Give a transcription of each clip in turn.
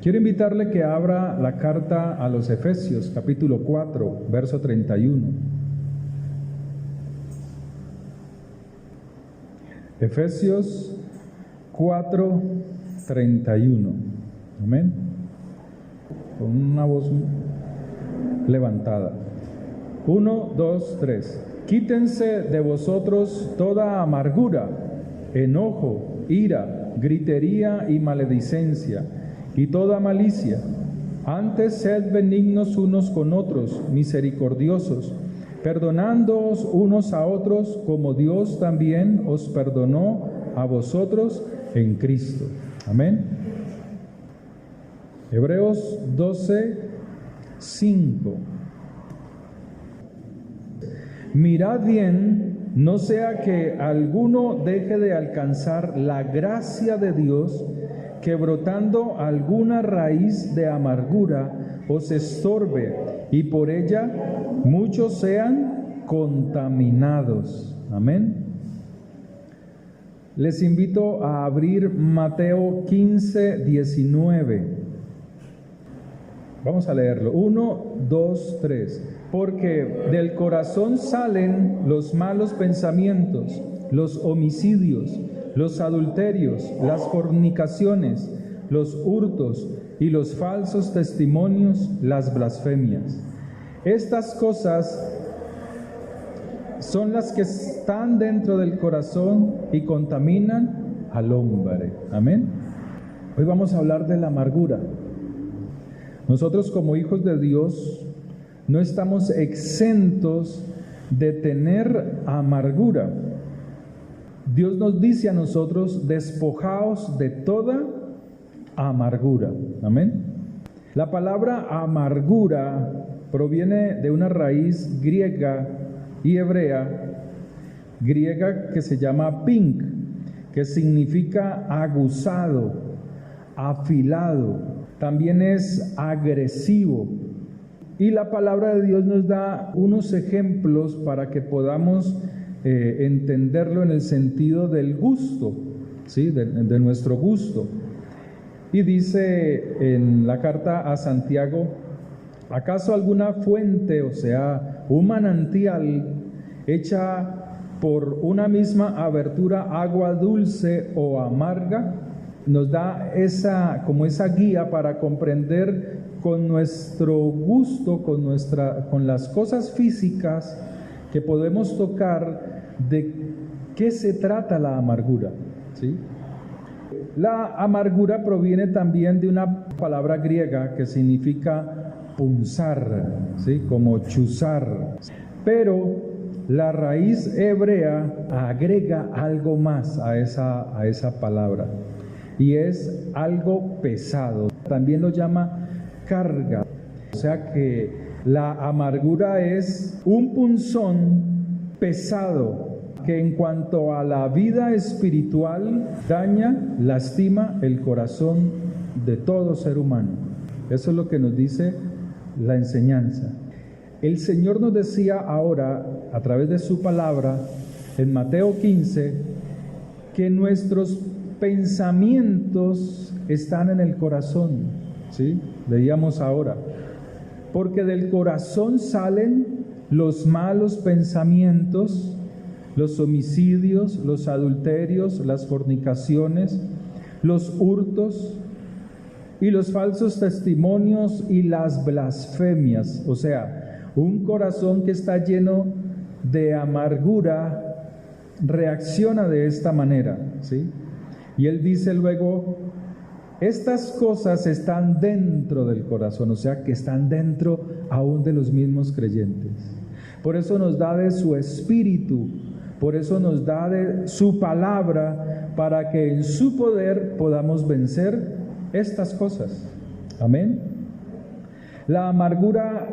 Quiero invitarle que abra la carta a los Efesios, capítulo 4, verso 31. Efesios 4, 31. Amén. Con una voz levantada. 1, 2, 3. Quítense de vosotros toda amargura, enojo, ira, gritería y maledicencia, y toda malicia. Antes sed benignos unos con otros, misericordiosos, perdonándoos unos a otros, como Dios también os perdonó a vosotros en Cristo. Amén. Hebreos 12, 5. Mirad bien, no sea que alguno deje de alcanzar la gracia de Dios, que brotando alguna raíz de amargura os estorbe, y por ella muchos sean contaminados. Amén. Les invito a abrir Mateo 15, 19. Vamos a leerlo. 1, 2, 3. Porque del corazón salen los malos pensamientos, los homicidios, los adulterios, las fornicaciones, los hurtos y los falsos testimonios, las blasfemias. Estas cosas son las que están dentro del corazón y contaminan al hombre. Amén. Hoy vamos a hablar de la amargura. Nosotros como hijos de Dios no estamos exentos de tener amargura. Dios nos dice a nosotros, despojaos de toda amargura. Amén. La palabra amargura proviene de una raíz griega y hebrea, griega que se llama pink, que significa aguzado, afilado, también es agresivo. Y la palabra de Dios nos da unos ejemplos para que podamos entenderlo en el sentido del gusto, ¿sí? de nuestro gusto. Y dice en la carta a Santiago, ¿acaso alguna fuente, o sea, un manantial, echa por una misma abertura agua dulce o amarga? Nos da como esa guía para comprender con nuestro gusto, con las cosas físicas que podemos tocar, de qué se trata la amargura, ¿sí? La amargura proviene también de una palabra griega que significa punzar, ¿sí? Como chuzar. Pero la raíz hebrea agrega algo más a esa palabra, y es algo pesado. También lo llama carga. O sea que la amargura es un punzón pesado que en cuanto a la vida espiritual daña, lastima el corazón de todo ser humano. Eso es lo que nos dice la enseñanza. El Señor nos decía ahora, a través de su palabra, en Mateo 15, que nuestros pensamientos están en el corazón, ¿sí? Leíamos ahora. Porque del corazón salen los malos pensamientos, los homicidios, los adulterios, las fornicaciones, los hurtos y los falsos testimonios y las blasfemias. O sea, un corazón que está lleno de amargura reacciona de esta manera, ¿sí? Y él dice luego, estas cosas están dentro del corazón, o sea que están dentro aún de los mismos creyentes. Por eso nos da de su espíritu, por eso nos da de su palabra, para que en su poder podamos vencer estas cosas. Amén. La amargura,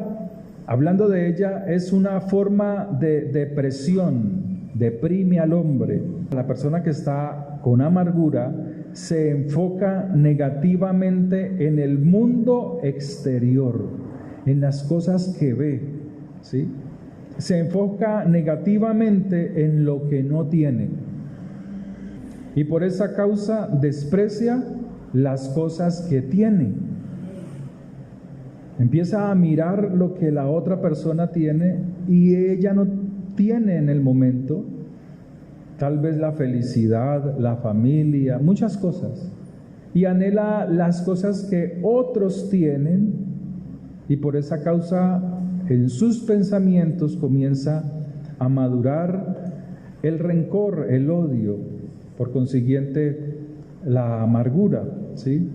hablando de ella, es una forma de depresión, deprime al hombre. La persona que está con amargura se enfoca negativamente en el mundo exterior, en las cosas que ve, ¿sí? Se enfoca negativamente en lo que no tiene, y por esa causa desprecia las cosas que tiene. Empieza a mirar lo que la otra persona tiene y ella no tiene en el momento. Tal vez la felicidad, la familia, muchas cosas. Y anhela las cosas que otros tienen, y por esa causa en sus pensamientos comienza a madurar el rencor, el odio, por consiguiente la amargura, ¿sí?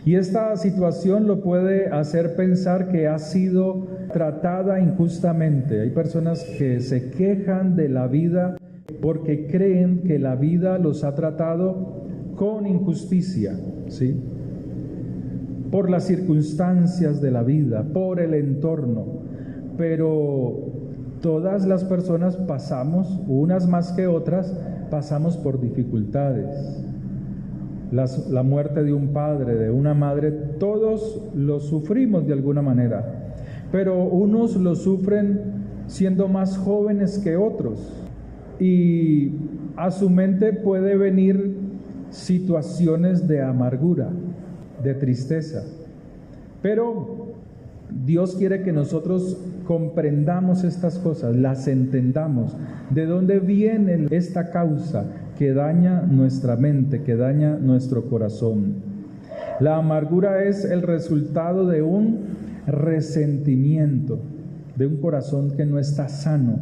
Y esta situación lo puede hacer pensar que ha sido tratada injustamente. Hay personas que se quejan de la vida porque creen que la vida los ha tratado con injusticia, ¿sí? Por las circunstancias de la vida, por el entorno. Pero todas las personas pasamos, unas más que otras, pasamos por dificultades. La muerte de un padre, de una madre, todos lo sufrimos de alguna manera, pero unos lo sufren siendo más jóvenes que otros, y a su mente puede venir situaciones de amargura, de tristeza, pero Dios quiere que nosotros comprendamos estas cosas, las entendamos, de dónde viene esta causa que daña nuestra mente, que daña nuestro corazón. La amargura es el resultado de un resentimiento, de un corazón que no está sano,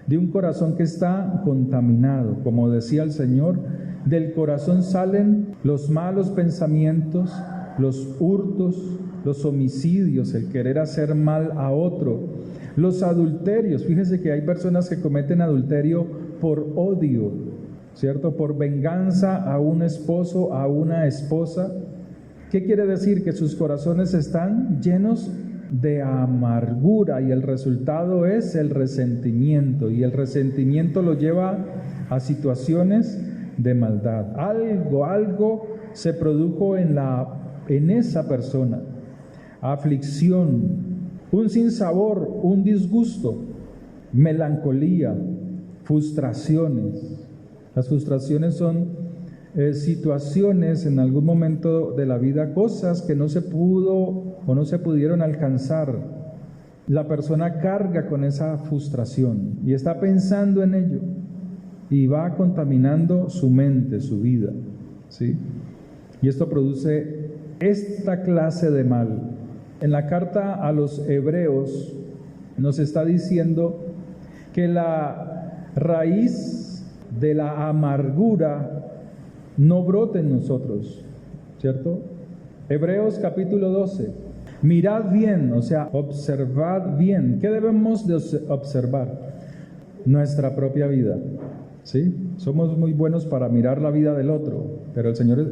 de un corazón que está contaminado. Como decía el Señor, del corazón salen los malos pensamientos, los hurtos, los homicidios, el querer hacer mal a otro, los adulterios. Fíjese que hay personas que cometen adulterio por odio, ¿cierto? Por venganza a un esposo, a una esposa. ¿Qué quiere decir? Que sus corazones están llenos de amargura y el resultado es el resentimiento, y el resentimiento lo lleva a situaciones de maldad. Algo se produjo en esa persona. Aflicción, un sinsabor, un disgusto, melancolía, frustraciones. Las frustraciones son situaciones en algún momento de la vida, cosas que no se pudo o no se pudieron alcanzar. La persona carga con esa frustración y está pensando en ello y va contaminando su mente, su vida, ¿sí? Y esto produce esta clase de mal. En la carta a los Hebreos nos está diciendo que la raíz de la amargura no brota en nosotros, ¿cierto? Hebreos capítulo 12. Mirad bien, o sea, observad bien. ¿Qué debemos de observar? Nuestra propia vida, ¿sí? Somos muy buenos para mirar la vida del otro, pero el Señor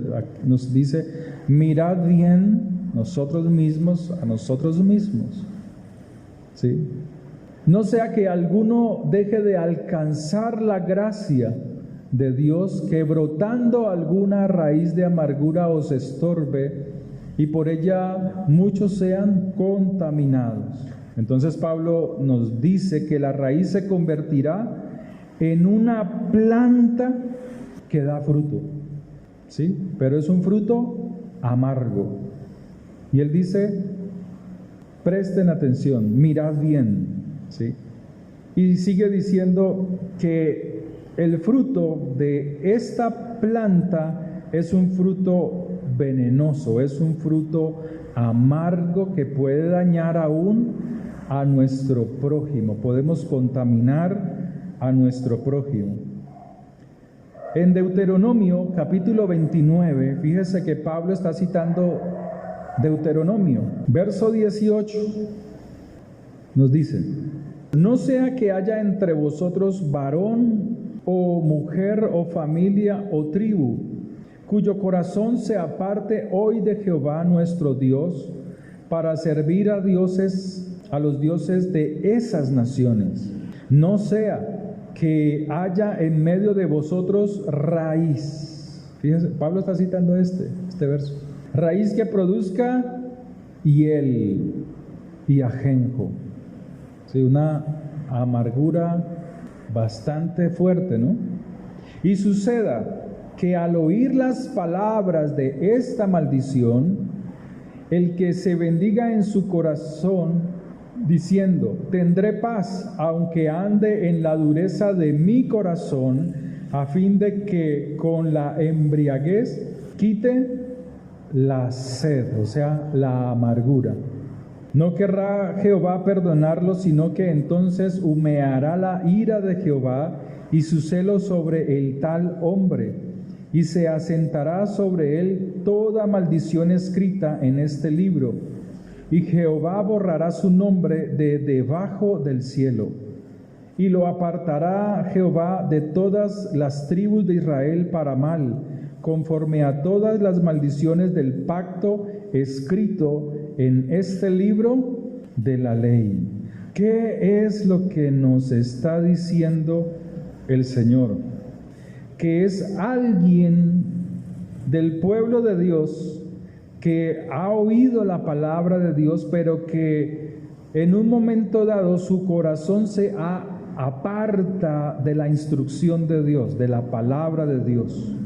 nos dice, mirad bien nosotros mismos a nosotros mismos, ¿sí? No sea que alguno deje de alcanzar la gracia de Dios, que brotando alguna raíz de amargura os estorbe y por ella muchos sean contaminados. Entonces Pablo nos dice que la raíz se convertirá en una planta que da fruto, ¿sí? Pero es un fruto amargo. Y él dice, presten atención, mirad bien, ¿sí? Y sigue diciendo que el fruto de esta planta es un fruto venenoso, es un fruto amargo que puede dañar aún a nuestro prójimo. Podemos contaminar a nuestro prójimo. En Deuteronomio capítulo 29, fíjese que Pablo está citando Deuteronomio, verso 18, nos dice, no sea que haya entre vosotros varón o mujer o familia o tribu, cuyo corazón se aparte hoy de Jehová nuestro Dios, para servir a los dioses de esas naciones. No sea que haya en medio de vosotros raíz. Fíjense, Pablo está citando este verso. Raíz que produzca hiel y ajenjo. Sí, una amargura bastante fuerte, ¿no? Y suceda que al oír las palabras de esta maldición El que se bendiga en su corazón, diciendo, tendré paz, aunque ande en la dureza de mi corazón, a fin de que con la embriaguez quite la sed, o sea, la amargura. No querrá Jehová perdonarlo, sino que entonces humeará la ira de Jehová y su celo sobre el tal hombre, y se asentará sobre él toda maldición escrita en este libro, y Jehová borrará su nombre de debajo del cielo, y lo apartará Jehová de todas las tribus de Israel para mal, conforme a todas las maldiciones del pacto escrito en este libro de la ley. ¿Qué es lo que nos está diciendo el Señor? Que es alguien del pueblo de Dios que ha oído la palabra de Dios, pero que en un momento dado su corazón se aparta de la instrucción de Dios, de la palabra de Dios.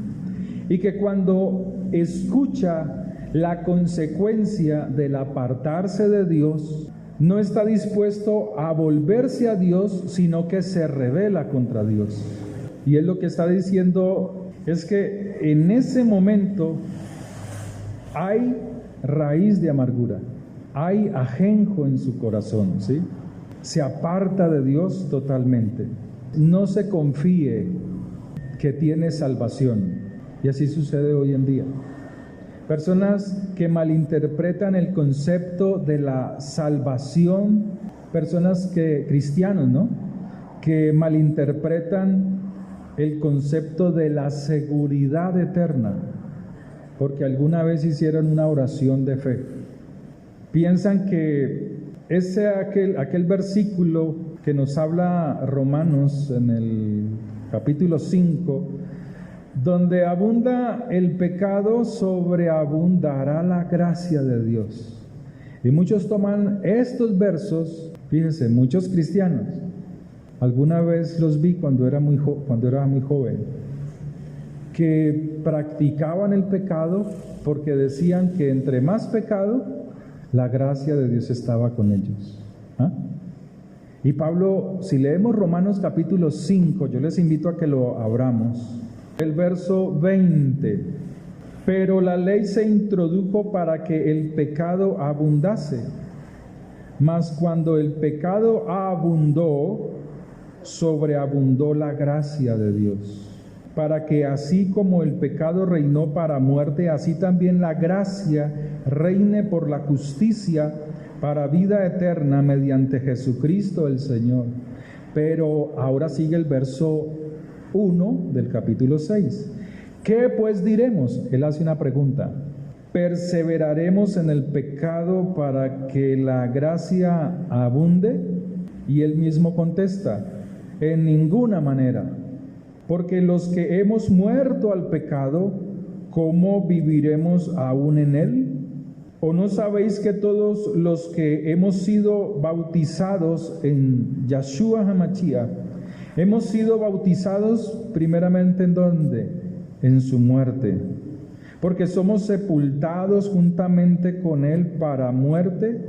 Y que cuando escucha la consecuencia del apartarse de Dios, no está dispuesto a volverse a Dios, sino que se rebela contra Dios. Y él lo que está diciendo es que en ese momento hay raíz de amargura, hay ajenjo en su corazón, ¿sí? Se aparta de Dios totalmente. No se confíe que tiene salvación. Y así sucede hoy en día. Personas que malinterpretan el concepto de la salvación, cristianos, ¿no? Que malinterpretan el concepto de la seguridad eterna, porque alguna vez hicieron una oración de fe. Piensan que aquel versículo que nos habla Romanos en el capítulo 5, donde abunda el pecado, sobreabundará la gracia de Dios. Y muchos toman estos versos, fíjense, muchos cristianos, alguna vez los vi cuando era muy joven, que practicaban el pecado porque decían que entre más pecado, la gracia de Dios estaba con ellos. ¿Ah? Y Pablo, si leemos Romanos capítulo 5, yo les invito a que lo abramos. El verso 20, pero la ley se introdujo para que el pecado abundase, mas cuando el pecado abundó, sobreabundó la gracia de Dios, para que así como el pecado reinó para muerte, así también la gracia reine por la justicia para vida eterna mediante Jesucristo el Señor. Pero ahora sigue el verso 1 del capítulo 6. ¿Qué pues diremos? Él hace una pregunta. ¿Perseveraremos en el pecado para que la gracia abunde? Y él mismo contesta, en ninguna manera, porque los que hemos muerto al pecado, ¿cómo viviremos aún en él? ¿O no sabéis que todos los que hemos sido bautizados en Yahshua HaMashiach, hemos sido bautizados primeramente ¿en dónde? En su muerte. Porque somos sepultados juntamente con él para muerte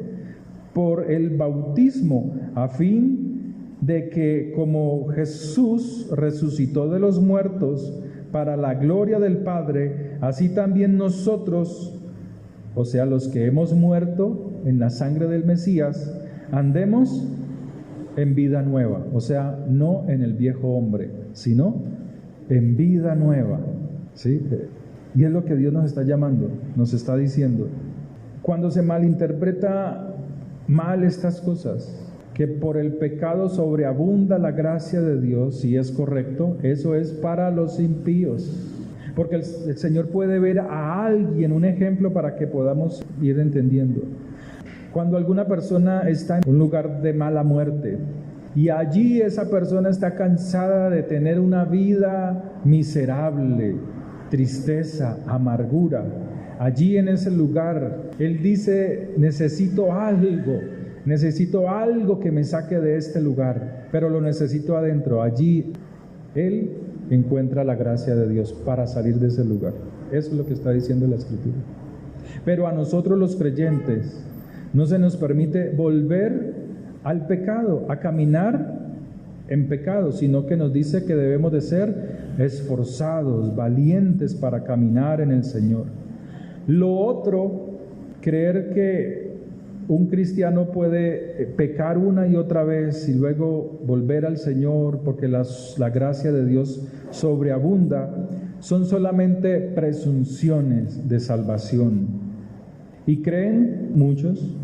por el bautismo, a fin de que como Jesús resucitó de los muertos para la gloria del Padre, así también nosotros, o sea, los que hemos muerto en la sangre del Mesías, andemos en vida nueva, o sea, no en el viejo hombre, sino en vida nueva, ¿sí? Y es lo que Dios nos está llamando, nos está diciendo. Cuando se malinterpreta mal estas cosas, que por el pecado sobreabunda la gracia de Dios, si es correcto, eso es para los impíos, porque el Señor puede ver a alguien, un ejemplo para que podamos ir entendiendo. Cuando alguna persona está en un lugar de mala muerte y allí esa persona está cansada de tener una vida miserable, tristeza, amargura, allí en ese lugar, él dice, necesito algo que me saque de este lugar, pero lo necesito adentro. Allí él encuentra la gracia de Dios para salir de ese lugar. Eso es lo que está diciendo la Escritura. Pero a nosotros los creyentes no se nos permite volver al pecado, a caminar en pecado, sino que nos dice que debemos de ser esforzados, valientes para caminar en el Señor. Lo otro, creer que un cristiano puede pecar una y otra vez y luego volver al Señor porque la gracia de Dios sobreabunda, son solamente presunciones de salvación. Y muchos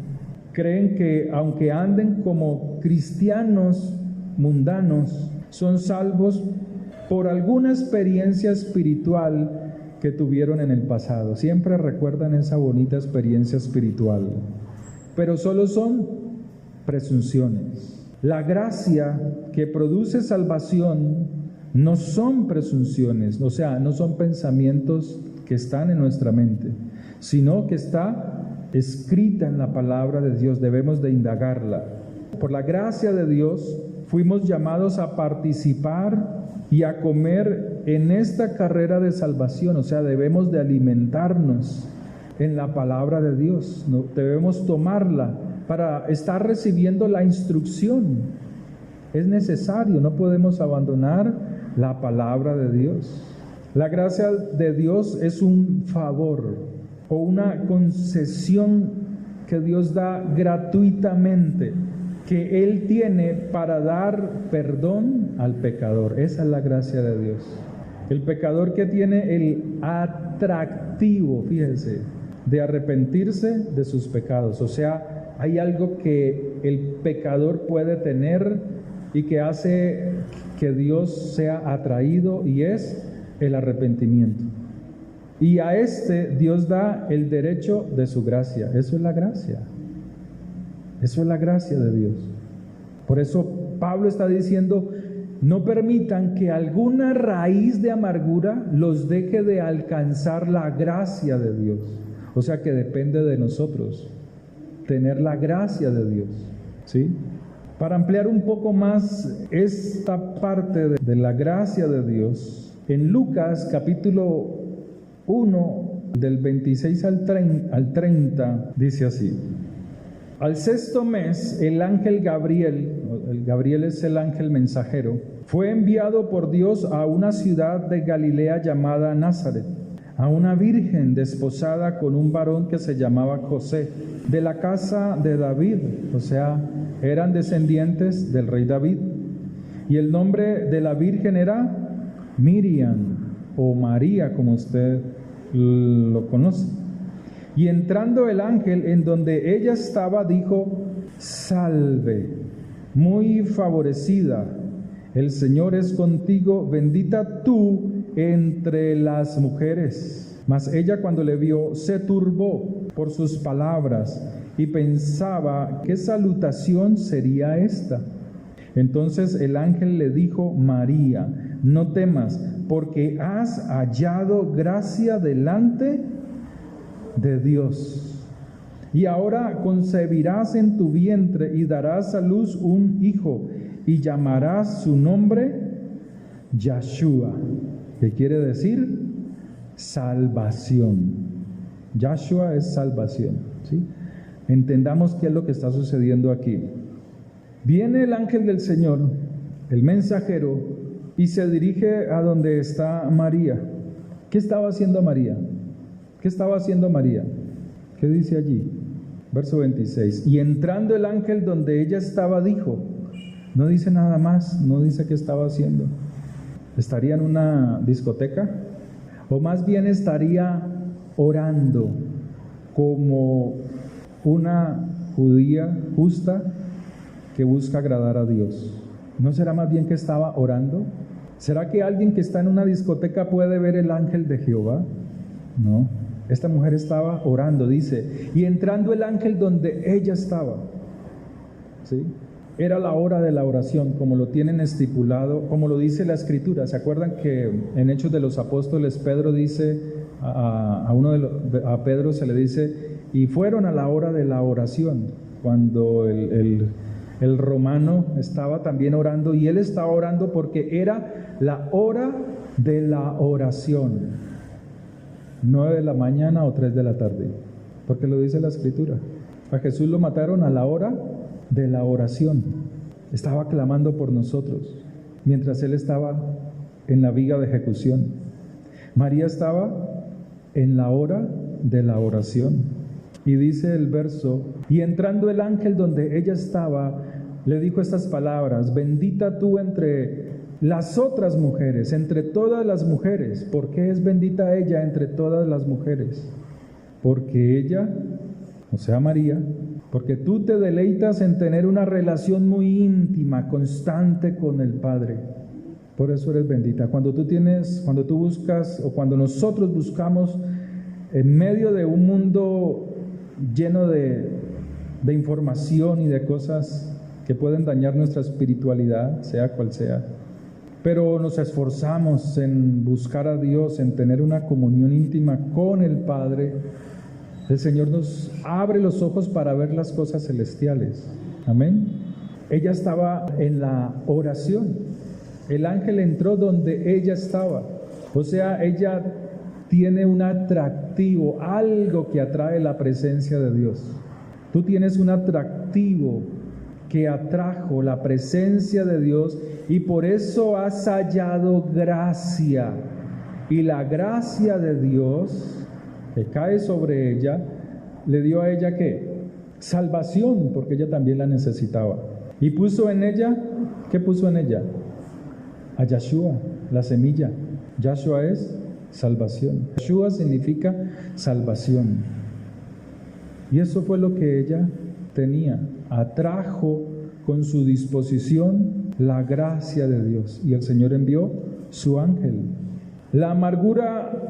creen que aunque anden como cristianos mundanos, son salvos por alguna experiencia espiritual que tuvieron en el pasado. Siempre recuerdan esa bonita experiencia espiritual, pero solo son presunciones. La gracia que produce salvación no son presunciones, o sea, no son pensamientos que están en nuestra mente, sino que está escrita en la palabra de Dios. Debemos de indagarla. Por la gracia de Dios fuimos llamados a participar y a comer en esta carrera de salvación, o sea, debemos de alimentarnos en la palabra de Dios, ¿no? Debemos tomarla para estar recibiendo la instrucción. Es necesario, no podemos abandonar la palabra de Dios. La gracia de Dios es un favor o una concesión que Dios da gratuitamente, que Él tiene para dar perdón al pecador. Esa es la gracia de Dios. El pecador que tiene el atractivo, fíjense, de arrepentirse de sus pecados. O sea, hay algo que el pecador puede tener y que hace que Dios sea atraído, y es el arrepentimiento. Y a Dios da el derecho de su gracia. Eso es la gracia. Eso es la gracia de Dios. Por eso Pablo está diciendo: no permitan que alguna raíz de amargura los deje de alcanzar la gracia de Dios. O sea que depende de nosotros tener la gracia de Dios, ¿sí? Para ampliar un poco más esta parte de la gracia de Dios, en Lucas capítulo 1, del 26 al 30, dice así: al sexto mes, el ángel Gabriel es el ángel mensajero, fue enviado por Dios a una ciudad de Galilea llamada Nazaret, a una virgen desposada con un varón que se llamaba José, de la casa de David, o sea, eran descendientes del rey David. Y el nombre de la virgen era Miriam, o María, como usted lo conoce. Y entrando el ángel en donde ella estaba, dijo: salve, muy favorecida, el Señor es contigo, bendita tú entre las mujeres. Mas ella, cuando le vio, se turbó por sus palabras y pensaba qué salutación sería esta. Entonces el ángel le dijo: María, no temas, porque has hallado gracia delante de Dios. Y ahora concebirás en tu vientre y darás a luz un hijo, y llamarás su nombre Yahshua, que quiere decir salvación. Yahshua es salvación, ¿sí? Entendamos qué es lo que está sucediendo aquí. Viene el ángel del Señor, el mensajero, y se dirige a donde está María. ¿Qué estaba haciendo María? ¿Qué estaba haciendo María? ¿Qué dice allí? Verso 26. Y entrando el ángel donde ella estaba, dijo. No dice nada más, no dice qué estaba haciendo. ¿Estaría en una discoteca? O más bien estaría orando como una judía justa que busca agradar a Dios. ¿No será más bien que estaba orando? ¿Será que alguien que está en una discoteca puede ver el ángel de Jehová? No. Esta mujer estaba orando, dice, y entrando el ángel donde ella estaba, ¿sí? Era la hora de la oración, como lo tienen estipulado, como lo dice la Escritura. ¿Se acuerdan que en Hechos de los Apóstoles Pedro dice, a Pedro se le dice, y fueron a la hora de la oración, cuando el romano estaba también orando, y él estaba orando porque era la hora de la oración, 9 de la mañana o 3 de la tarde. porque lo dice la Escritura. A Jesús lo mataron a la hora de la oración. Estaba clamando por nosotros, mientras Él estaba en la viga de ejecución. María estaba en la hora de la oración. Y dice el verso, y entrando el ángel donde ella estaba, le dijo estas palabras: bendita tú entre las otras mujeres, entre todas las mujeres. ¿Por qué es bendita ella entre todas las mujeres? Porque ella, o sea María, porque tú te deleitas en tener una relación muy íntima, constante con el Padre. Por eso eres bendita. Cuando tú buscas, o cuando nosotros buscamos en medio de un mundo lleno de información y de cosas que pueden dañar nuestra espiritualidad, sea cual sea, pero nos esforzamos en buscar a Dios, en tener una comunión íntima con el Padre, el Señor nos abre los ojos para ver las cosas celestiales. Amén. Ella estaba en la oración. El ángel entró donde ella estaba. O sea, ella tiene un atractivo, algo que atrae la presencia de Dios. Tú tienes un atractivo que atrajo la presencia de Dios y por eso has hallado gracia. Y la gracia de Dios que cae sobre ella, le dio a ella ¿qué? Salvación, porque ella también la necesitaba. Y puso en ella, ¿qué puso en ella? A Yahshua, la semilla. Yahshua es salvación. Yahshua significa salvación. Y eso fue lo que ella tenía. Atrajo con su disposición la gracia de Dios. Y el Señor envió su ángel. La amargura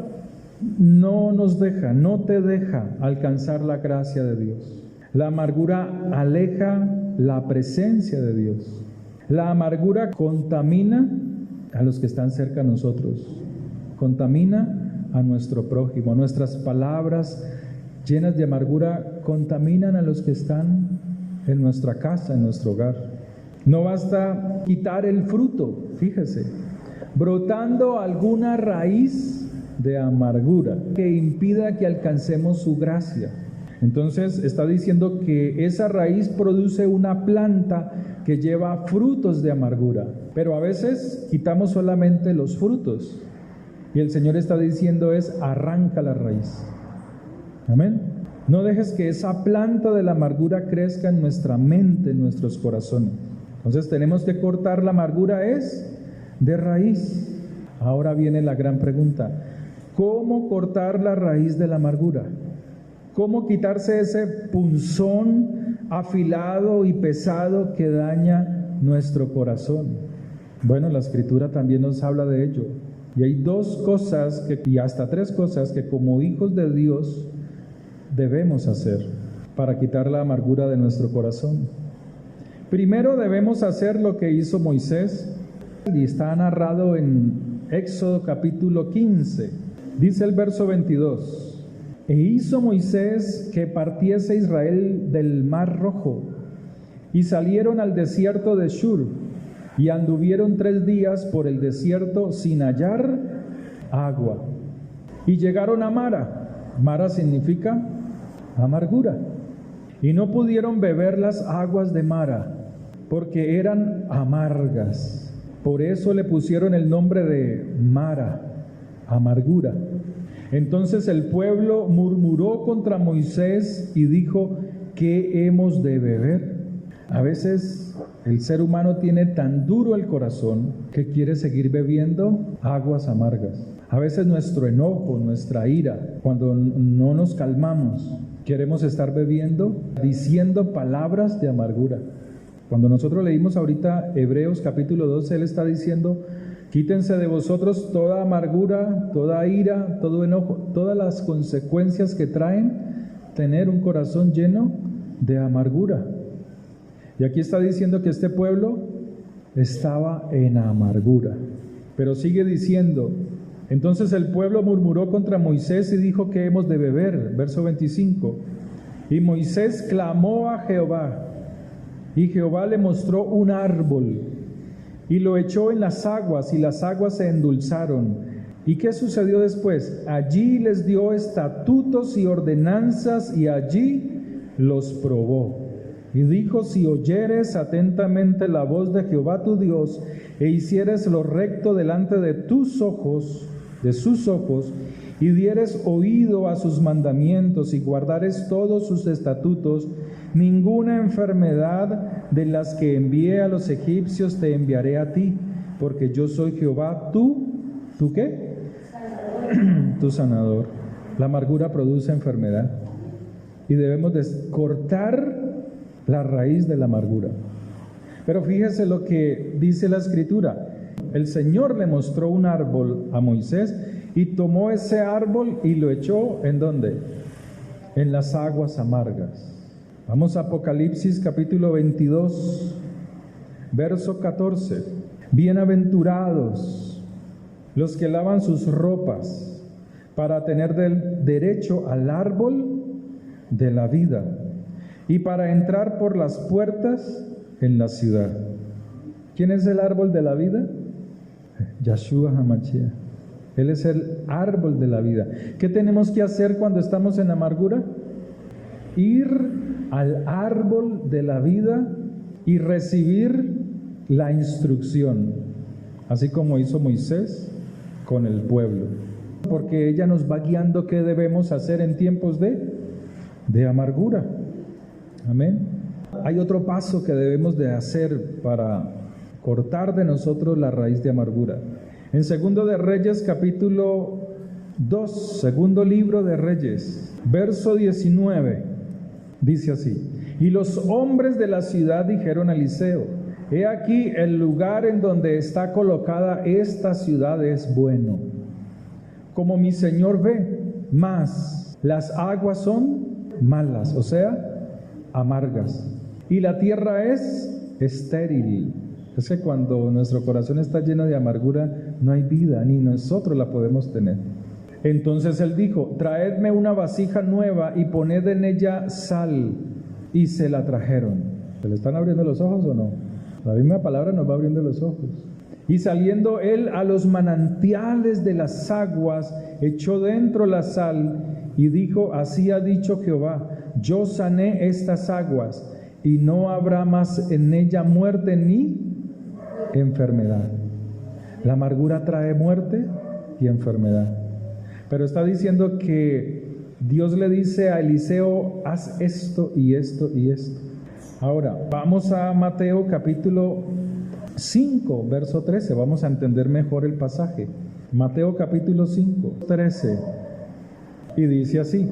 no nos deja, no te deja alcanzar la gracia de Dios. La amargura aleja la presencia de Dios. La amargura contamina a los que están cerca de nosotros, contamina a nuestro prójimo. Nuestras palabras llenas de amargura contaminan a los que están en nuestra casa, en nuestro hogar. No basta quitar el fruto, fíjese, brotando alguna raíz de amargura que impida que alcancemos su gracia. Entonces está diciendo que esa raíz produce una planta que lleva frutos de amargura, pero a veces quitamos solamente los frutos y el Señor está diciendo arranca la raíz. Amén. No dejes que esa planta de la amargura crezca en nuestra mente, en nuestros corazones. Entonces tenemos que cortar la amargura de raíz. Ahora viene la gran pregunta: ¿cómo cortar la raíz de la amargura? ¿Cómo quitarse ese punzón afilado y pesado que daña nuestro corazón? Bueno, la Escritura también nos habla de ello. Y hay dos cosas, y hasta tres cosas, que como hijos de Dios debemos hacer para quitar la amargura de nuestro corazón. Primero debemos hacer lo que hizo Moisés, y está narrado en Éxodo capítulo 15. Dice el verso 22: e hizo Moisés que partiese Israel del mar Rojo, y salieron al desierto de Shur, y anduvieron 3 días por el desierto sin hallar agua. Y llegaron a Mara. Mara significa amargura. Y no pudieron beber las aguas de Mara, porque eran amargas. Por eso le pusieron el nombre de Mara, amargura. Entonces el pueblo murmuró contra Moisés y dijo: ¿qué hemos de beber? A veces el ser humano tiene tan duro el corazón que quiere seguir bebiendo aguas amargas. A veces nuestro enojo, nuestra ira, cuando no nos calmamos, queremos estar bebiendo, diciendo palabras de amargura. Cuando nosotros leímos ahorita Hebreos capítulo 12, él está diciendo: quítense de vosotros toda amargura, toda ira, todo enojo, todas las consecuencias que traen tener un corazón lleno de amargura. Y aquí está diciendo que este pueblo estaba en amargura. Pero sigue diciendo: entonces el pueblo murmuró contra Moisés y dijo: ¿qué hemos de beber? Verso 25. Y Moisés clamó a Jehová, y Jehová le mostró un árbol, y lo echó en las aguas, y las aguas se endulzaron. ¿Y qué sucedió después? Allí les dio estatutos y ordenanzas y allí los probó. Y dijo: si oyeres atentamente la voz de Jehová tu Dios e hicieres lo recto delante de tus ojos, de sus ojos, y dieres oído a sus mandamientos y guardares todos sus estatutos, ninguna enfermedad de las que envié a los egipcios te enviaré a ti, porque yo soy Jehová, ¿tú qué? Tu sanador. La amargura produce enfermedad y debemos cortar la raíz de la amargura. Pero fíjese lo que dice la Escritura. El Señor le mostró un árbol a Moisés y tomó ese árbol y lo echó ¿en dónde? En las aguas amargas. Vamos a Apocalipsis capítulo 22, verso 14. Bienaventurados los que lavan sus ropas para tener derecho al árbol de la vida y para entrar por las puertas en la ciudad. ¿Quién es el árbol de la vida? Yeshua HaMashiach. Él es el árbol de la vida. ¿Qué tenemos que hacer cuando estamos en amargura? Ir al árbol de la vida y recibir la instrucción, así como hizo Moisés con el pueblo, porque ella nos va guiando qué debemos hacer en tiempos de amargura. Amén. Hay otro paso que debemos de hacer para cortar de nosotros la raíz de amargura. En Segundo de Reyes capítulo 2, segundo libro de Reyes, verso 19, dice así: y los hombres de la ciudad dijeron a Eliseo: he aquí el lugar en donde está colocada esta ciudad es bueno, como mi señor ve, mas las aguas son malas, o sea, amargas, y la tierra es estéril. Es que cuando nuestro corazón está lleno de amargura, no hay vida, ni nosotros la podemos tener. Entonces él dijo: traedme una vasija nueva y poned en ella sal. Y se la trajeron. ¿Se le están abriendo los ojos o no? La misma palabra nos va abriendo los ojos. Y saliendo él a los manantiales de las aguas, echó dentro la sal y dijo: así ha dicho Jehová, yo sané estas aguas y no habrá más en ella muerte ni enfermedad. La amargura trae muerte y enfermedad. Pero está diciendo que Dios le dice a Eliseo: haz esto y esto y esto. Ahora, vamos a Mateo capítulo 5, verso 13. Vamos a entender mejor el pasaje. Mateo capítulo 5, 13. Y dice así: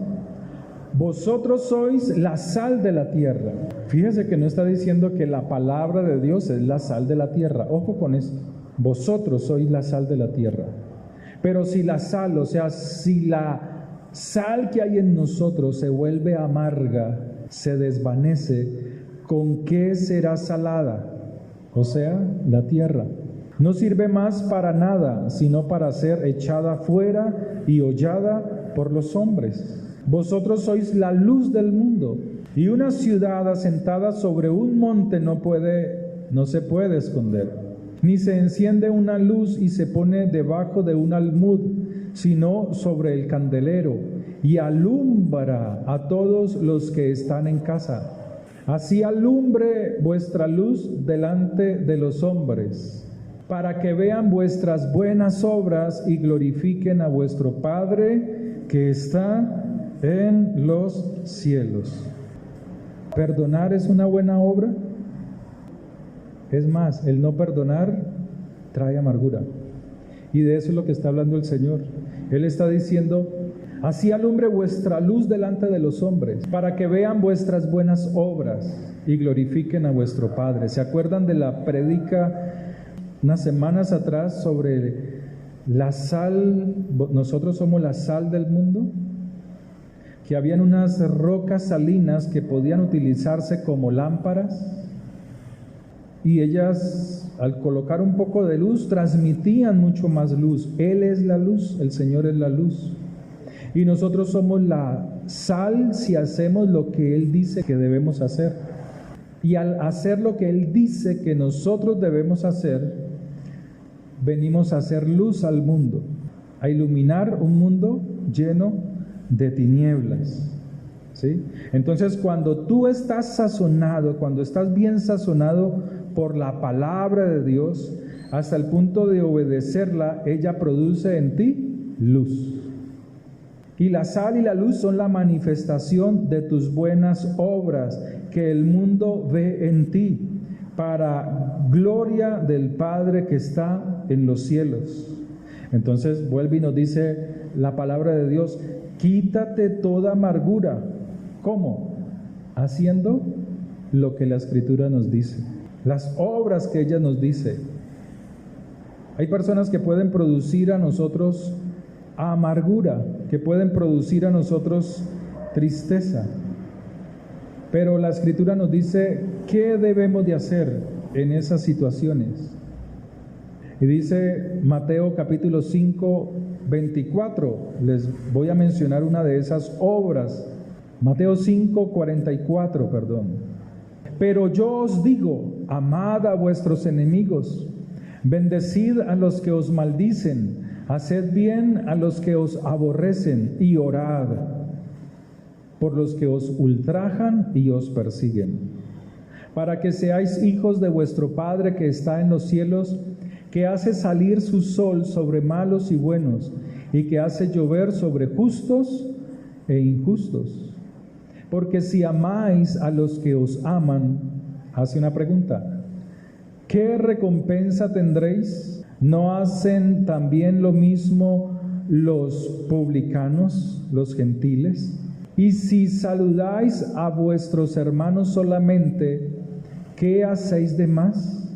vosotros sois la sal de la tierra. Fíjese que no está diciendo que la palabra de Dios es la sal de la tierra. Ojo con esto. Vosotros sois la sal de la tierra. Pero si la sal, o sea, si la sal que hay en nosotros se vuelve amarga, se desvanece, ¿con qué será salada? O sea, la tierra. No sirve más para nada, sino para ser echada fuera y hollada por los hombres. Vosotros sois la luz del mundo, y una ciudad asentada sobre un monte no se puede esconder, ni se enciende una luz y se pone debajo de un almud, sino sobre el candelero, y alumbra a todos los que están en casa. Así alumbre vuestra luz delante de los hombres, para que vean vuestras buenas obras y glorifiquen a vuestro Padre que está en los cielos. ¿Perdonar es una buena obra? Es más, el no perdonar trae amargura. Y de eso es lo que está hablando el Señor. Él está diciendo: así alumbre vuestra luz delante de los hombres, para que vean vuestras buenas obras y glorifiquen a vuestro Padre. ¿Se acuerdan de la prédica unas semanas atrás sobre la sal? Nosotros somos la sal del mundo. Que habían unas rocas salinas que podían utilizarse como lámparas, y ellas, al colocar un poco de luz, transmitían mucho más luz. Él es la luz, el Señor es la luz. Y nosotros somos la sal si hacemos lo que Él dice que debemos hacer. Y al hacer lo que Él dice que nosotros debemos hacer, venimos a hacer luz al mundo. a iluminar un mundo lleno de tinieblas. ¿Sí? Entonces, cuando tú estás sazonado, cuando estás bien sazonado por la palabra de Dios, hasta el punto de obedecerla, ella produce en ti luz. Y la sal y la luz son la manifestación de tus buenas obras que el mundo ve en ti, para gloria del Padre que está en los cielos. Entonces vuelve y nos dice la palabra de Dios: quítate toda amargura. ¿Cómo? Haciendo lo que la Escritura nos dice, las obras que ella nos dice. Hay personas que pueden producir a nosotros amargura, que pueden producir a nosotros tristeza, pero la Escritura nos dice qué debemos de hacer en esas situaciones. Y dice Mateo capítulo 5, 24, les voy a mencionar una de esas obras. Mateo 5, 44, perdón. Pero yo os digo, amad a vuestros enemigos, bendecid a los que os maldicen, haced bien a los que os aborrecen y orad por los que os ultrajan y os persiguen, para que seáis hijos de vuestro Padre que está en los cielos, que hace salir su sol sobre malos y buenos, y que hace llover sobre justos e injustos. Porque si amáis a los que os aman, hace una pregunta: ¿qué recompensa tendréis? ¿No hacen también lo mismo los publicanos, los gentiles? Y si saludáis a vuestros hermanos solamente, ¿qué hacéis de más?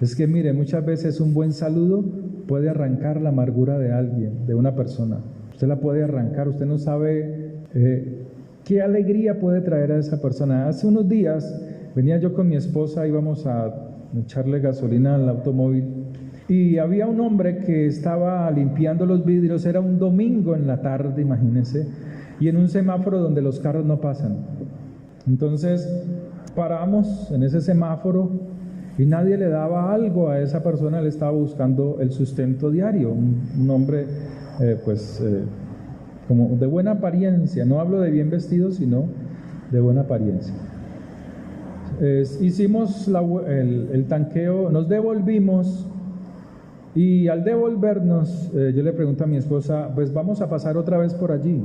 Es que mire, muchas veces un buen saludo puede arrancar la amargura de alguien, de una persona. Usted la puede arrancar, usted no sabe qué alegría puede traer a esa persona. Hace unos días venía yo con mi esposa, íbamos a echarle gasolina al automóvil, y había un hombre que estaba limpiando los vidrios. Era un domingo en la tarde, imagínense, y en un semáforo donde los carros no pasan. Entonces paramos en ese semáforo y nadie le daba algo a esa persona. Él estaba buscando el sustento diario, un hombre como de buena apariencia. No hablo de bien vestido, sino de buena apariencia. Hicimos el tanqueo, nos devolvimos, y al devolvernos yo le pregunto a mi esposa: pues vamos a pasar otra vez por allí,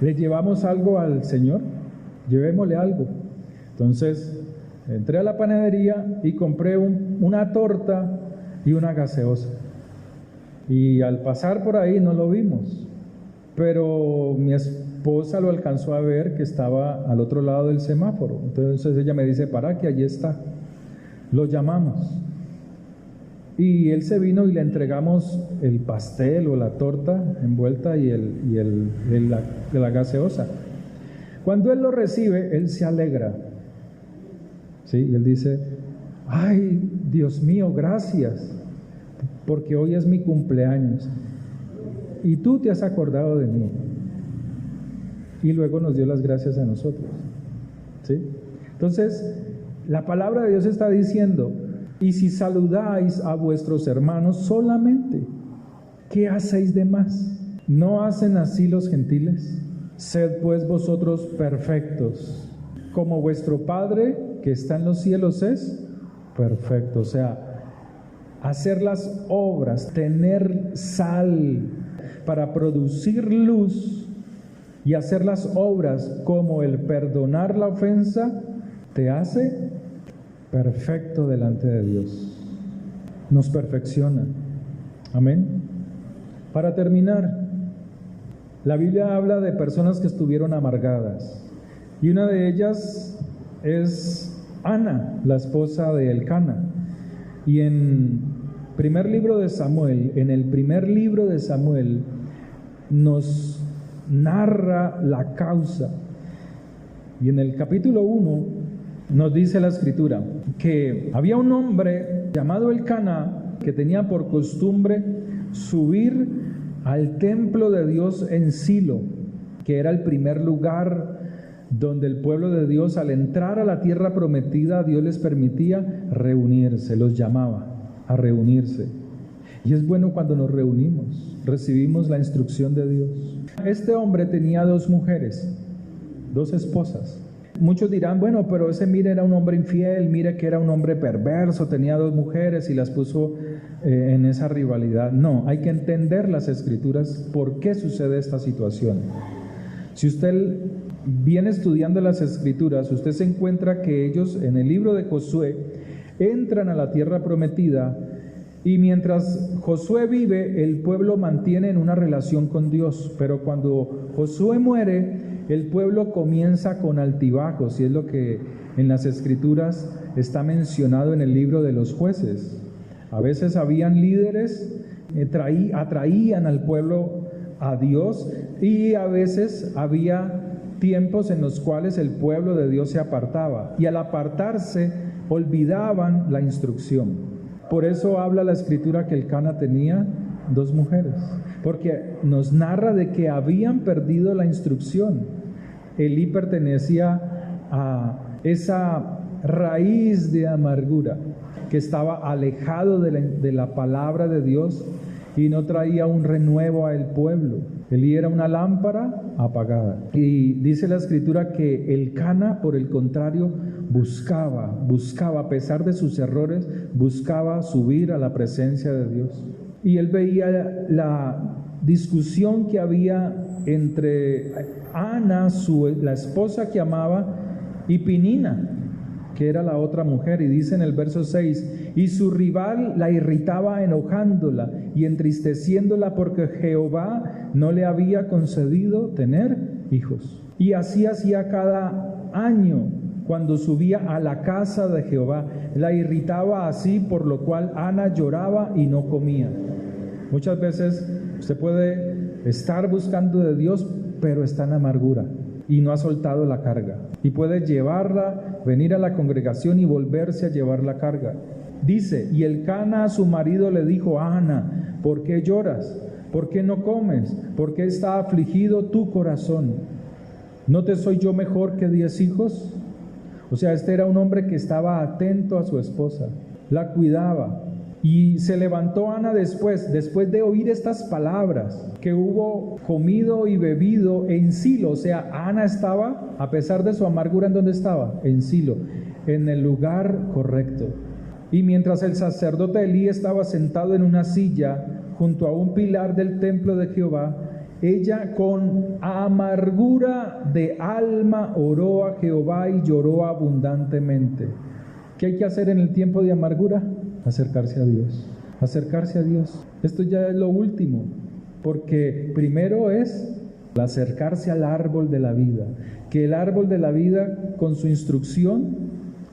¿le llevamos algo al Señor? Llevémosle algo. Entonces entré a la panadería y compré una torta y una gaseosa, y al pasar por ahí no lo vimos, pero mi esposa lo alcanzó a ver, que estaba al otro lado del semáforo. Entonces ella me dice: para que allí está. Lo llamamos y él se vino y le entregamos el pastel o la torta envuelta y la gaseosa. Cuando él lo recibe, él se alegra, ¿sí? Y él dice: ay, Dios mío, gracias, porque hoy es mi cumpleaños y tú te has acordado de mí. Y luego nos dio las gracias a nosotros, ¿sí? Entonces la palabra de Dios está diciendo: y si saludáis a vuestros hermanos solamente, ¿qué hacéis de más? ¿No hacen así los gentiles? Sed pues vosotros perfectos, como vuestro Padre que está en los cielos es perfecto. O sea, hacer las obras, tener sal para producir luz, y hacer las obras como el perdonar la ofensa, te hace perfecto delante de Dios. Nos perfecciona. Amén. Para terminar, la Biblia habla de personas que estuvieron amargadas, y una de ellas es Ana, la esposa de Elcana. Y en el primer libro de Samuel nos narra la causa. Y en el capítulo 1 nos dice la Escritura que había un hombre llamado Elcana que tenía por costumbre subir al templo de Dios en Silo, que era el primer lugar donde el pueblo de Dios, al entrar a la tierra prometida, Dios les permitía reunirse, los llamaba a reunirse. Y es bueno cuando nos reunimos, recibimos la instrucción de Dios. Este hombre tenía 2 mujeres, 2 esposas. Muchos dirán, bueno, pero ese mire era un hombre infiel, mire que era un hombre perverso, tenía 2 mujeres y las puso en esa rivalidad. No, hay que entender las Escrituras, por qué sucede esta situación. Si usted viene estudiando las Escrituras, usted se encuentra que ellos en el libro de Josué entran a la tierra prometida y mientras Josué vive, el pueblo mantiene en una relación con Dios, pero cuando Josué muere, el pueblo comienza con altibajos, y es lo que en las Escrituras está mencionado en el libro de los jueces. A veces habían líderes que atraían al pueblo a Dios, y a veces había tiempos en los cuales el pueblo de Dios se apartaba, y al apartarse olvidaban la instrucción. Por eso habla la Escritura que Elcana tenía 2 mujeres, porque nos narra de que habían perdido la instrucción. Elí pertenecía a esa raíz de amargura que estaba alejado de la palabra de Dios y no traía un renuevo al pueblo. Elí era una lámpara apagada. Y dice la Escritura que Elcana, por el contrario, buscaba, a pesar de sus errores, buscaba subir a la presencia de Dios. Y él veía la discusión que había entre Ana, la esposa que amaba, y Penina, que era la otra mujer, y dice en el verso 6, y su rival la irritaba enojándola y entristeciéndola porque Jehová no le había concedido tener hijos. Y así hacía cada año cuando subía a la casa de Jehová, la irritaba así, por lo cual Ana lloraba y no comía. Muchas veces usted puede estar buscando de Dios, pero está en amargura y no ha soltado la carga. Y puede llevarla, venir a la congregación y volverse a llevar la carga. Dice, y Elcana a su marido le dijo, Ana, ¿por qué lloras? ¿Por qué no comes? ¿Por qué está afligido tu corazón? ¿No te soy yo mejor que 10 hijos? O sea, este era un hombre que estaba atento a su esposa, la cuidaba. Y se levantó Ana después de oír estas palabras, que hubo comido y bebido en Silo. O sea, Ana estaba, a pesar de su amargura, ¿en dónde estaba? En Silo, en el lugar correcto. Y mientras el sacerdote Elí estaba sentado en una silla junto a un pilar del templo de Jehová, ella con amargura de alma oró a Jehová y lloró abundantemente. ¿Qué hay que hacer en el tiempo de amargura? Acercarse a Dios, acercarse a Dios. Esto ya es lo último, porque primero es acercarse al árbol de la vida, que el árbol de la vida con su instrucción,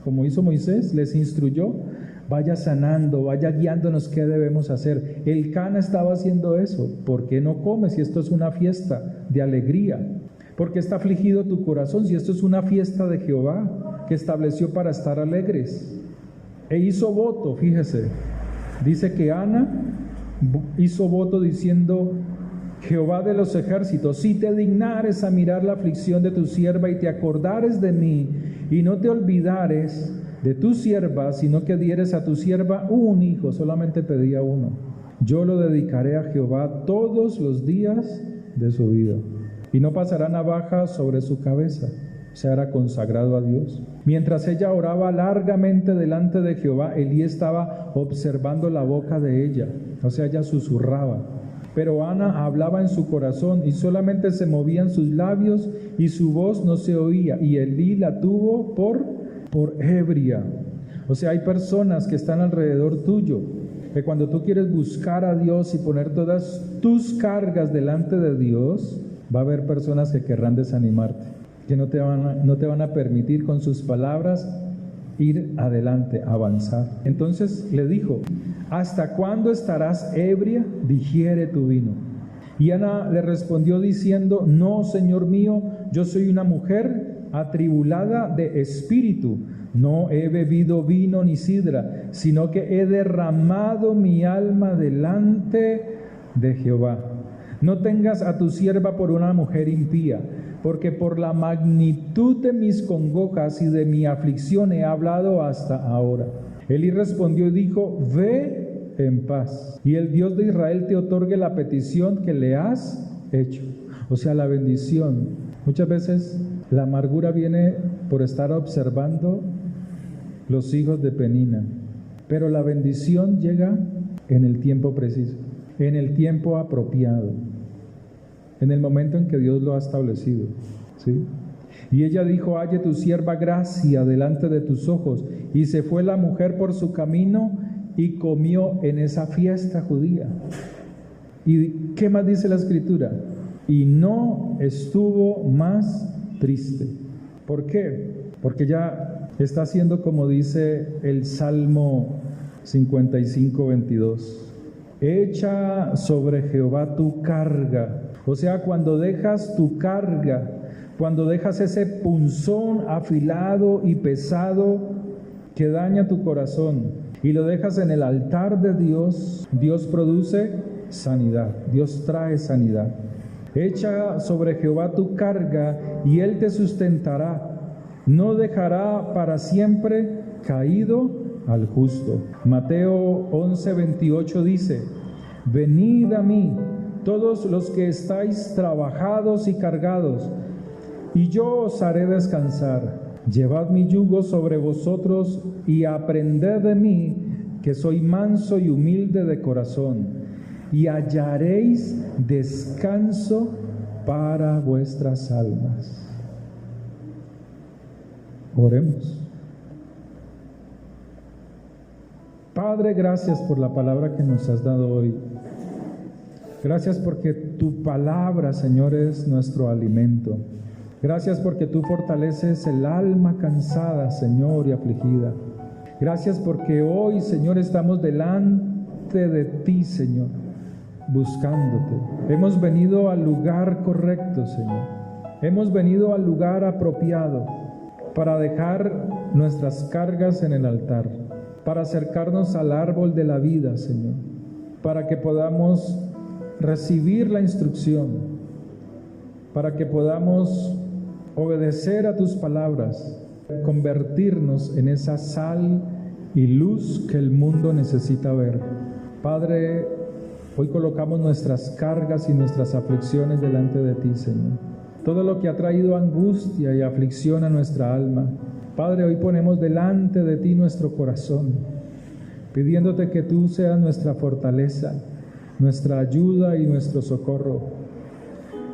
como hizo Moisés, les instruyó, vaya sanando, vaya guiándonos qué debemos hacer. Elcana estaba haciendo eso. ¿Por qué no comes si esto es una fiesta de alegría? ¿Por qué está afligido tu corazón si esto es una fiesta de Jehová que estableció para estar alegres? E hizo voto, fíjese, dice que Ana hizo voto diciendo, Jehová de los ejércitos, si te dignares a mirar la aflicción de tu sierva y te acordares de mí y no te olvidares de tu sierva, sino que dieres a tu sierva un hijo, solamente pedía uno, yo lo dedicaré a Jehová todos los días de su vida y no pasará navaja sobre su cabeza. Se hará consagrado a Dios. Mientras ella oraba largamente delante de Jehová, Elí estaba observando la boca de ella, o sea, ella susurraba. Pero Ana hablaba en su corazón y solamente se movían sus labios y su voz no se oía, y Elí la tuvo por ebria. O sea, hay personas que están alrededor tuyo, que cuando tú quieres buscar a Dios y poner todas tus cargas delante de Dios, va a haber personas que querrán desanimarte, que no te van a permitir con sus palabras ir adelante, avanzar. Entonces le dijo, ¿hasta cuándo estarás ebria? Digiere tu vino. Y Ana le respondió diciendo, no, Señor mío, yo soy una mujer atribulada de espíritu. No he bebido vino ni sidra, sino que he derramado mi alma delante de Jehová. No tengas a tu sierva por una mujer impía, porque por la magnitud de mis congojas y de mi aflicción he hablado hasta ahora. Elí respondió y dijo, ve en paz. Y el Dios de Israel te otorgue la petición que le has hecho. O sea, la bendición. Muchas veces la amargura viene por estar observando los hijos de Penina. Pero la bendición llega en el tiempo preciso, en el tiempo apropiado, en el momento en que Dios lo ha establecido, ¿sí? Y ella dijo: halle tu sierva gracia delante de tus ojos. Y se fue la mujer por su camino y comió en esa fiesta judía. ¿Y qué más dice la Escritura? Y no estuvo más triste. ¿Por qué? Porque ya está haciendo como dice el Salmo 55:22. Echa sobre Jehová tu carga. O sea, cuando dejas tu carga, cuando dejas ese punzón afilado y pesado que daña tu corazón y lo dejas en el altar de Dios, Dios produce sanidad, Dios trae sanidad. Echa sobre Jehová tu carga y Él te sustentará. No dejará para siempre caído al justo. Mateo 11:28 dice: venid a mí, todos los que estáis trabajados y cargados, y yo os haré descansar. Llevad mi yugo sobre vosotros y aprended de mí, que soy manso y humilde de corazón, y hallaréis descanso para vuestras almas. Oremos. Padre, gracias por la palabra que nos has dado hoy. Gracias porque tu palabra, Señor, es nuestro alimento. Gracias porque tú fortaleces el alma cansada, Señor, y afligida. Gracias porque hoy, Señor, estamos delante de ti, Señor, buscándote. Hemos venido al lugar correcto, Señor. Hemos venido al lugar apropiado para dejar nuestras cargas en el altar, para acercarnos al árbol de la vida, Señor, para que podamos recibir la instrucción, para que podamos obedecer a tus palabras, convertirnos en esa sal y luz que el mundo necesita ver. Padre, hoy colocamos nuestras cargas y nuestras aflicciones delante de ti, Señor. Todo lo que ha traído angustia y aflicción a nuestra alma, Padre, hoy ponemos delante de ti nuestro corazón, pidiéndote que tú seas nuestra fortaleza, nuestra ayuda y nuestro socorro.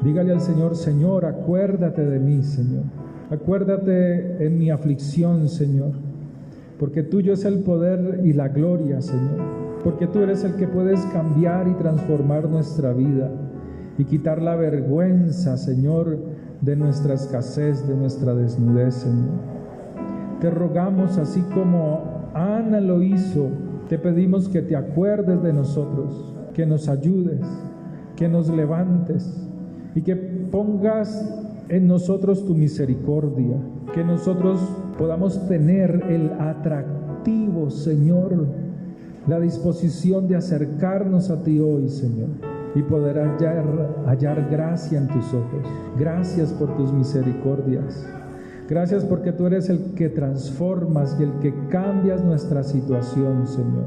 Dígale al Señor: Señor, acuérdate de mí, Señor. Acuérdate en mi aflicción, Señor. Porque tuyo es el poder y la gloria, Señor. Porque tú eres el que puedes cambiar y transformar nuestra vida y quitar la vergüenza, Señor, de nuestra escasez, de nuestra desnudez, Señor. Te rogamos, así como Ana lo hizo, te pedimos que te acuerdes de nosotros, que nos ayudes, que nos levantes y que pongas en nosotros tu misericordia, que nosotros podamos tener el atractivo, Señor, la disposición de acercarnos a ti hoy, Señor, y poder hallar gracia en tus ojos. Gracias por tus misericordias. Gracias porque tú eres el que transformas y el que cambias nuestra situación, Señor.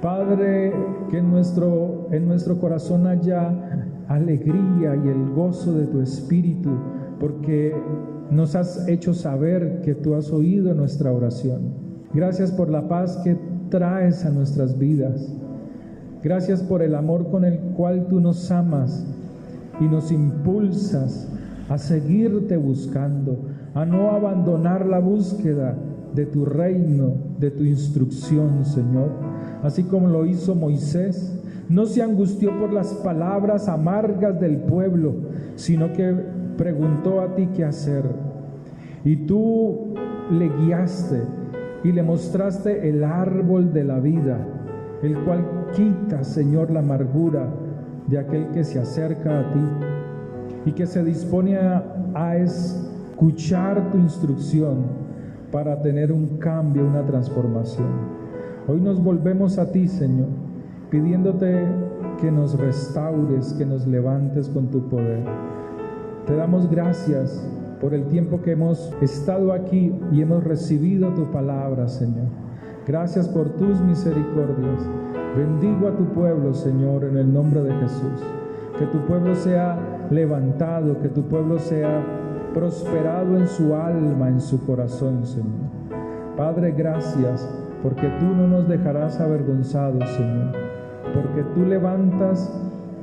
Padre, que en nuestro corazón haya alegría y el gozo de tu Espíritu, porque nos has hecho saber que tú has oído nuestra oración. Gracias por la paz que traes a nuestras vidas. Gracias por el amor con el cual tú nos amas y nos impulsas a seguirte buscando, a no abandonar la búsqueda de tu reino, de tu instrucción, Señor. Así como lo hizo Moisés, no se angustió por las palabras amargas del pueblo, sino que preguntó a ti qué hacer. Y tú le guiaste y le mostraste el árbol de la vida, el cual quita, Señor, la amargura de aquel que se acerca a ti y que se dispone a escuchar tu instrucción para tener un cambio, una transformación. Hoy nos volvemos a ti, Señor, pidiéndote que nos restaures, que nos levantes con tu poder. Te damos gracias por el tiempo que hemos estado aquí y hemos recibido tu palabra, Señor. Gracias por tus misericordias. Bendigo a tu pueblo, Señor, en el nombre de Jesús. Que tu pueblo sea levantado, que tu pueblo sea prosperado en su alma, en su corazón, Señor. Padre, gracias, porque tú no nos dejarás avergonzados, Señor. Porque tú levantas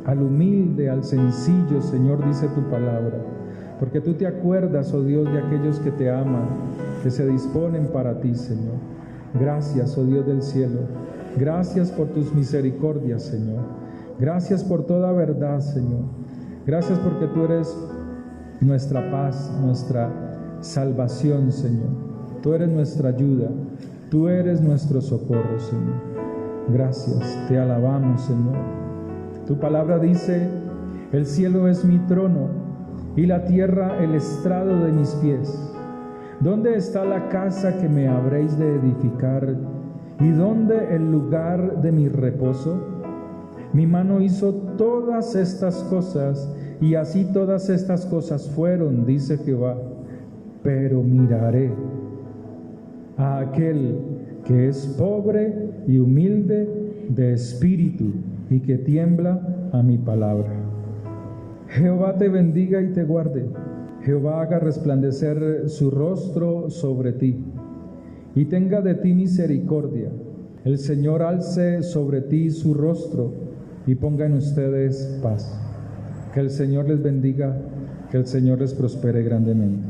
al humilde, al sencillo, Señor, dice tu palabra. Porque tú te acuerdas, oh Dios, de aquellos que te aman, que se disponen para ti, Señor. Gracias, oh Dios del cielo. Gracias por tus misericordias, Señor. Gracias por toda verdad, Señor. Gracias porque tú eres nuestra paz, nuestra salvación, Señor. Tú eres nuestra ayuda. Tú eres nuestro socorro, Señor. Gracias, te alabamos, Señor. Tu palabra dice: el cielo es mi trono y la tierra el estrado de mis pies. ¿Dónde está la casa que me habréis de edificar? ¿Y dónde el lugar de mi reposo? Mi mano hizo todas estas cosas, y así todas estas cosas fueron, dice Jehová. Pero miraré a aquel que es pobre y humilde de espíritu, y que tiembla a mi palabra. Jehová te bendiga y te guarde. Jehová haga resplandecer su rostro sobre ti y tenga de ti misericordia. El Señor alce sobre ti su rostro y ponga en ustedes paz. Que el Señor les bendiga, que el Señor les prospere grandemente.